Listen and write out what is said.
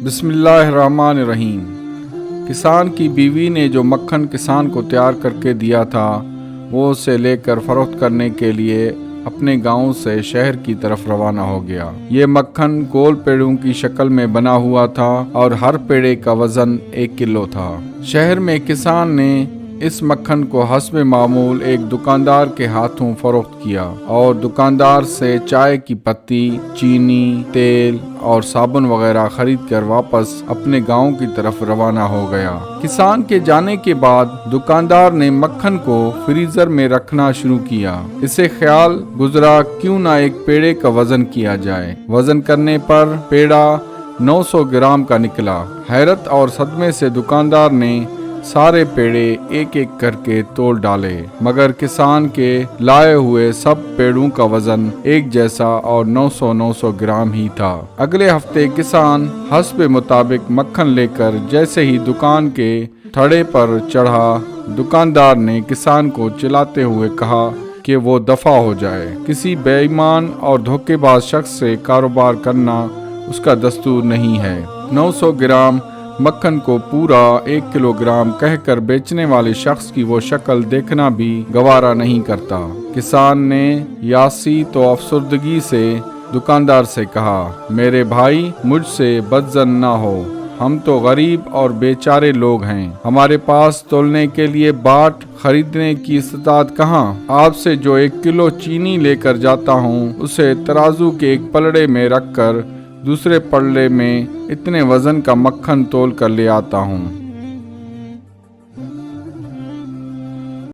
بسم اللہ الرحمن الرحیم۔ کسان کی بیوی نے جو مکھن کسان کو تیار کر کے دیا تھا وہ اسے لے کر فروخت کرنے کے لیے اپنے گاؤں سے شہر کی طرف روانہ ہو گیا۔ یہ مکھن گول پیڑوں کی شکل میں بنا ہوا تھا اور ہر پیڑے کا وزن 1 کلو تھا۔ شہر میں کسان نے اس مکھن کو حسب معمول ایک دکاندار کے ہاتھوں فروخت کیا اور دکاندار سے چائے کی پتی، چینی، تیل اور صابن وغیرہ خرید کر واپس اپنے گاؤں کی طرف روانہ ہو گیا۔ کسان کے جانے کے بعد دکاندار نے مکھن کو فریزر میں رکھنا شروع کیا۔ اسے خیال گزرا کیوں نہ ایک پیڑے کا وزن کیا جائے۔ وزن کرنے پر پیڑا 900 گرام کا نکلا۔ حیرت اور صدمے سے دکاندار نے سارے پیڑے ایک ایک کر کے تول ڈالے، مگر کسان کے لائے ہوئے سب پیڑوں کا وزن ایک جیسا اور 900 گرام ہی تھا۔ اگلے ہفتے کسان حسب مطابق مکھن لے کر جیسے ہی دکان کے تھڑے پر چڑھا، دکاندار نے کسان کو چلاتے ہوئے کہا کہ وہ دفع ہو جائے۔ کسی بے ایمان اور دھوکے باز شخص سے کاروبار کرنا اس کا دستور نہیں ہے۔ 900 گرام مکھن کو پورا 1 کلو گرام کہہ کر بیچنے والے شخص کی وہ شکل دیکھنا بھی گوارا نہیں کرتا۔ کسان نے یاسی تو افسردگی سے دکاندار سے کہا، میرے بھائی مجھ سے بدظن نہ ہو، ہم تو غریب اور بیچارے لوگ ہیں، ہمارے پاس تولنے کے لیے باٹ خریدنے کی استطاعت کہاں؟ آپ سے جو 1 کلو چینی لے کر جاتا ہوں اسے ترازو کے ایک پلڑے میں رکھ کر دوسرے پلڑے میں اتنے وزن کا مکھن تول کر لے آتا ہوں۔